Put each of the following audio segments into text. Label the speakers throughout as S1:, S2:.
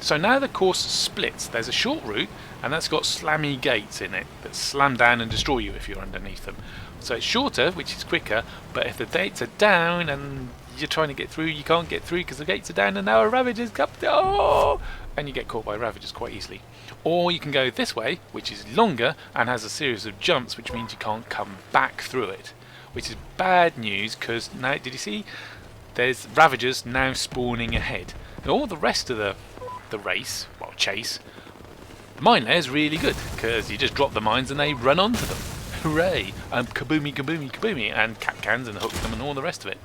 S1: So now the course splits. There's a short route, and that's got slammy gates in it that slam down and destroy you if you're underneath them. So it's shorter, which is quicker, but if the gates are down and you're trying to get through, you can't get through because the gates are down and now a Ravager's come. Oh! And you get caught by Ravagers quite easily. Or you can go this way, which is longer and has a series of jumps, which means you can't come back through it. Which is bad news because now, did you see? There's Ravagers now spawning ahead. And all the rest of the race, well, chase, the mine layer is really good because you just drop the mines and they run onto them. Hooray! Kaboomy, kaboomy, kaboomy, and KapKans and hook them and all the rest of it.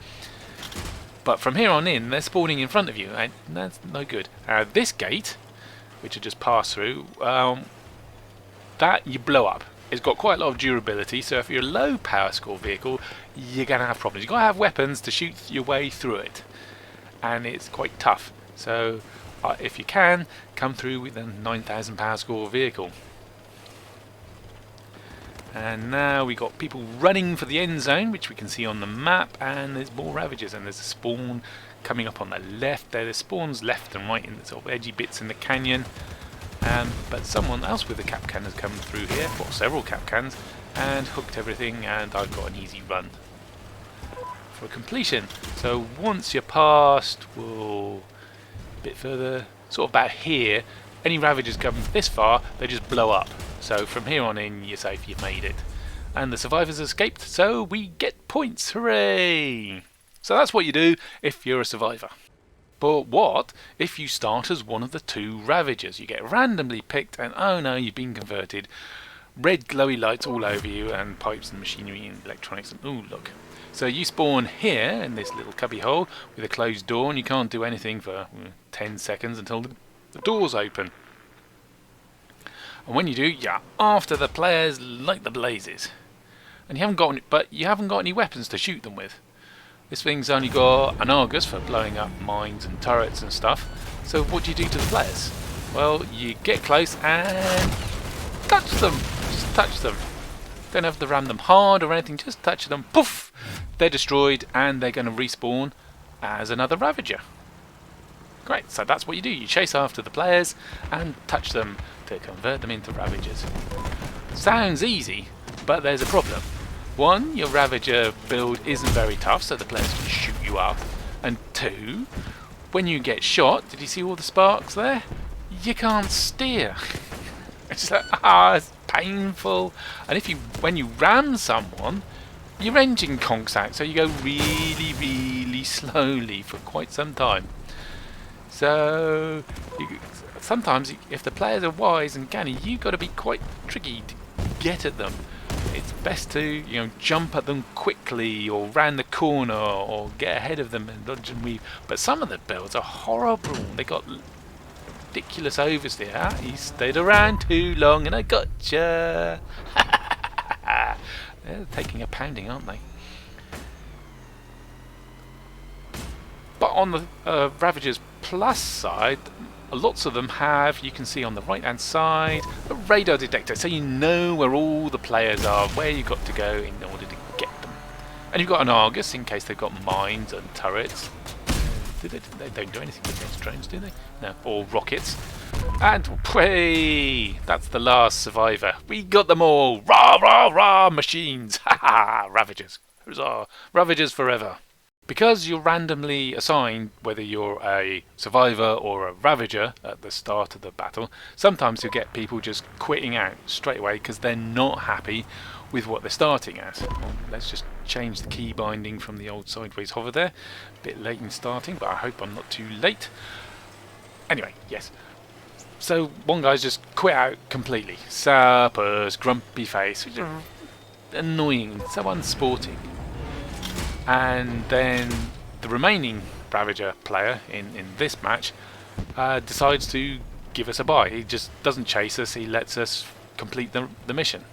S1: But from here on in, they're spawning in front of you, and that's no good. This gate, which I just passed through, that you blow up. It's got quite a lot of durability, so if you're a low power score vehicle, you're going to have problems. You've got to have weapons to shoot your way through it, and it's quite tough. So if you can, come through with a 9,000 power score vehicle. And now we got people running for the end zone, which we can see on the map, and there's more Ravagers, and there's a spawn coming up on the left there. There's spawns left and right in the sort of edgy bits in the canyon. But someone else with a KapKan has come through here, or several KapKans, and hooked everything, and I've got an easy run for completion. So once you're past, a bit further, sort of about here, any Ravagers come this far, they just blow up. So from here on in, you're safe, you've made it. And the survivors escaped, so we get points, hooray! So that's what you do if you're a survivor. But what if you start as one of the two Ravagers? You get randomly picked and oh no, you've been converted. Red glowy lights all over you and pipes and machinery and electronics and ooh look. So you spawn here in this little cubby hole with a closed door and you can't do anything for 10 seconds until the doors open. And when you do, you're after the players like the blazes. And you haven't got any weapons to shoot them with. This thing's only got an Argus for blowing up mines and turrets and stuff. So what do you do to the players? Well, you get close and touch them. Just touch them. Don't have to ram them hard or anything, just touch them. Poof! They're destroyed and they're going to respawn as another Ravager. Great, so that's what you do. You chase after the players and touch them to convert them into Ravagers. Sounds easy, but there's a problem. One, your Ravager build isn't very tough, so the players can shoot you up. And two, when you get shot, did you see all the sparks there? You can't steer. It's like, it's painful. And when you ram someone, your engine conks out, so you go really, really slowly for quite some time. So sometimes, if the players are wise and canny, you've got to be quite tricky to get at them. It's best to jump at them quickly or round the corner or get ahead of them and dodge and weave. But some of the builds are horrible. They got ridiculous oversteer. He stayed around too long and I gotcha. They're taking a pounding, aren't they? But on the Ravagers Plus side, lots of them have, you can see on the right hand side, a radar detector, so you know where all the players are, where you've got to go in order to get them. And you've got an Argus in case they've got mines and turrets. They don't do anything against drones, do they? No, or rockets. And way, that's the last survivor. We got them all. Rah, rah, rah, machines. Ha ha, Ravagers. Huzzah. Ravagers forever. Because you're randomly assigned whether you're a survivor or a Ravager at the start of the battle, sometimes you'll get people just quitting out straight away because they're not happy with what they're starting at. Well, let's just change the key binding from the old sideways hover there. A bit late in starting, but I hope I'm not too late. Anyway, yes. So one guy's just quit out completely. Suppers, grumpy face, which are annoying, so unsporting. And then the remaining Ravager player in this match decides to give us a bye. He just doesn't chase us, he lets us complete the mission.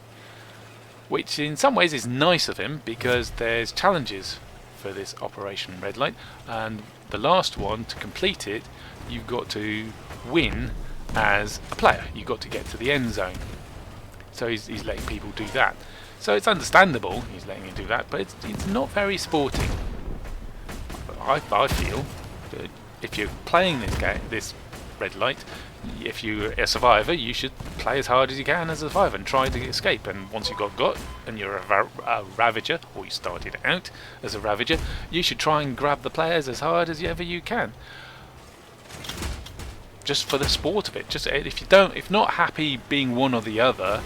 S1: Which in some ways is nice of him because there's challenges for this Operation Red Light, and the last one, to complete it, you've got to win as a player. You've got to get to the end zone. So he's letting people do that. So it's understandable he's letting you do that, but it's not very sporting. I feel that if you're playing this
S2: red light. If you're a survivor, you should play as hard as you can as a survivor and try to escape. And once you got and you're a Ravager, or you started out as a Ravager, you should try and grab the players as hard as ever you can. Just for the sport of it. Just if not happy being one or the other,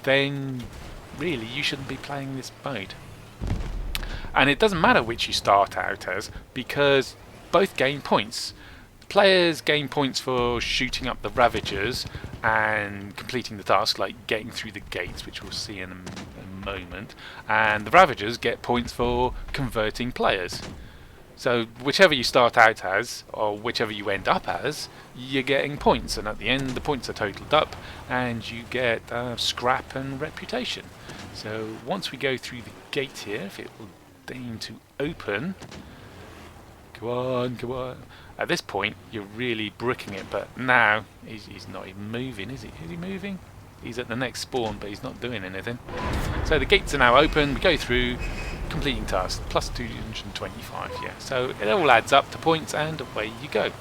S2: then really you shouldn't be playing this mode. And it doesn't matter which you start out as, because both gain points. Players gain points for shooting up the Ravagers and completing the task, like getting through the gates, which we'll see in a moment, and the Ravagers get points for converting players. So whichever you start out as, or whichever you end up as, you're getting points, and at the end the points are totaled up and you get scrap and reputation. So once we go through the gate here, if it will deign to open, go on, go on. At this point you're really bricking it, but now he's not even moving, is he? Is he moving? He's at the next spawn, but he's not doing anything. So the gates are now open, we go through, completing tasks, plus 225, yeah. So it all adds up to points and away you go.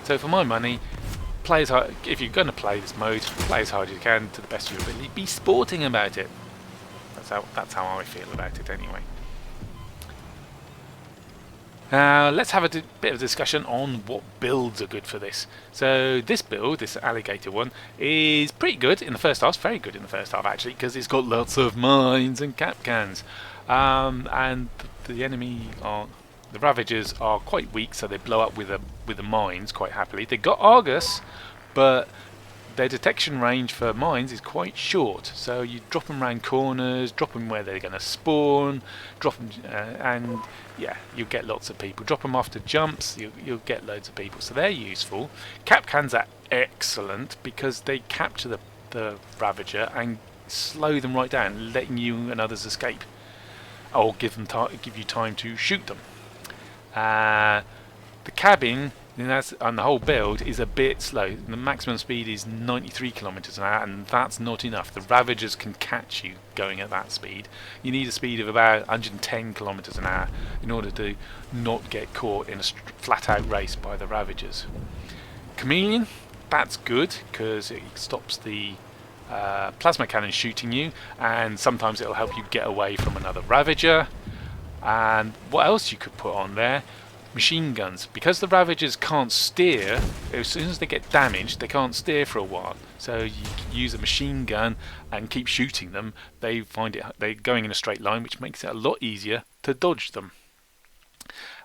S2: So for my money, play as hard, if you're going to play this mode, play as hard as you can to the best of your ability. Be sporting about it. That's how I feel about it anyway. Let's have a bit of discussion on what builds are good for this. So this build, this Alley Gator one, is pretty good in the first half, very good in the first half actually, because it's got lots of mines and KapKans. And the enemy the Ravagers are quite weak, so they blow up with the mines quite happily. They got Argus, but their detection range for mines is quite short, so you drop them around corners, drop them where they're going to spawn, drop them, and yeah, you'll get lots of people. Drop them after jumps, you'll get loads of people, so they're useful. KapKans are excellent because they capture the Ravager and slow them right down, letting you and others escape, or give you time to shoot them. The cabin, on the whole build, is a bit slow. The maximum speed is 93 kilometers an hour, and that's not enough. The Ravagers can catch you going at that speed. You need a speed of about 110 kilometers an hour in order to not get caught in a flat-out race by the Ravagers. Chameleon, that's good because it stops the plasma cannon shooting you, and sometimes it'll help you get away from another Ravager. And what else you could put on there? Machine guns. Because the Ravagers can't steer, as soon as they get damaged, they can't steer for a while. So you use a machine gun and keep shooting them. They're going in a straight line, which makes it a lot easier to dodge them.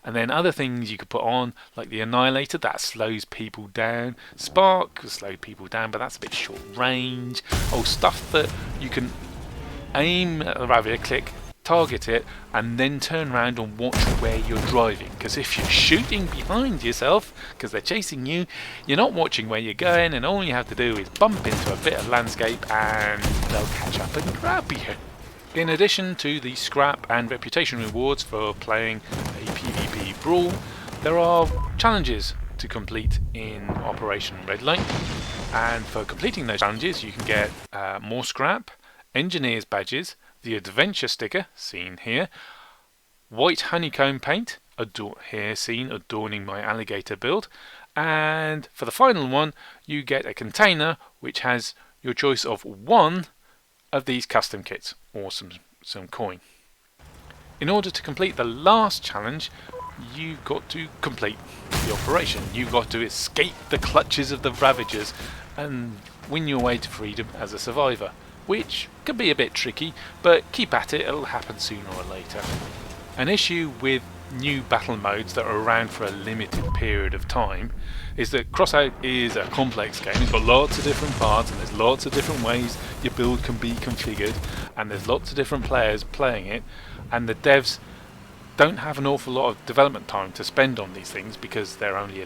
S2: And then other things you could put on, like the Annihilator, that slows people down. Spark will slow people down, but that's a bit short range. Oh, stuff that you can aim at the Ravager, click, target it, and then turn around and watch where you're driving, because if you're shooting behind yourself because they're chasing you, you're not watching where you're going, and all you have to do is bump into a bit of landscape and they'll catch up and grab you. In addition to the scrap and reputation rewards for playing a PvP brawl, there are challenges to complete in Operation Red Light, and for completing those challenges you can get more scrap, engineer's badges, the adventure sticker, seen here, white honeycomb paint, here seen adorning my Alley Gator build, and for the final one you get a container which has your choice of one of these custom kits or some coin. In order to complete the last challenge, you've got to complete the operation. You've got to escape the clutches of the Ravagers and win your way to freedom as a survivor, which can be a bit tricky, but keep at it, it'll happen sooner or later. An issue with new battle modes that are around for a limited period of time is that Crossout is a complex game. It's got lots of different parts and there's lots of different ways your build can be configured, and there's lots of different players playing it, and the devs don't have an awful lot of development time to spend on these things because they're only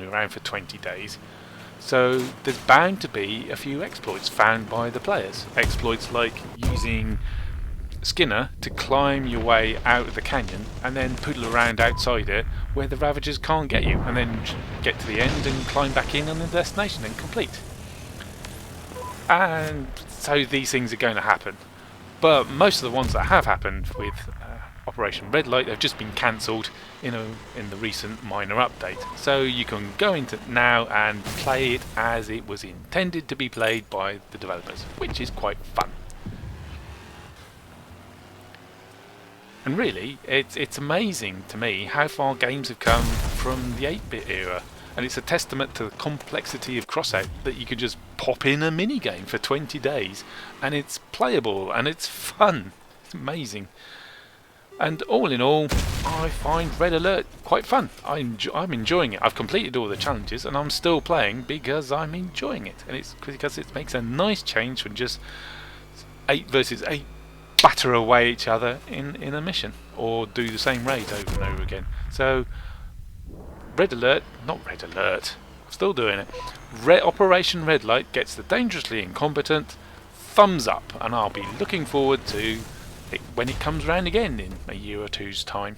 S2: around for 20 days. So there's bound to be a few exploits found by the players. Exploits like using Skinner to climb your way out of the canyon and then poodle around outside it where the Ravagers can't get you, and then get to the end and climb back in on the destination and complete. And so these things are going to happen. But most of the ones that have happened with Operation Red Light have just been cancelled in the recent minor update. So you can go into it now and play it as it was intended to be played by the developers, which is quite fun. And really, it's amazing to me how far games have come from the 8-bit era. And it's a testament to the complexity of Crossout that you could just pop in a mini-game for 20 days and it's playable and it's fun. It's amazing. And all in all, I find Red Alert quite fun. I'm enjoying it. I've completed all the challenges and I'm still playing because I'm enjoying it. And it's because it makes a nice change from just 8 versus 8 batter away each other in a mission or do the same raid over and over again. So Red Alert, not Red Alert, I'm still doing it. Operation Red Light gets the dangerously incompetent thumbs up, and I'll be looking forward to it when it comes round again in a year or two's time.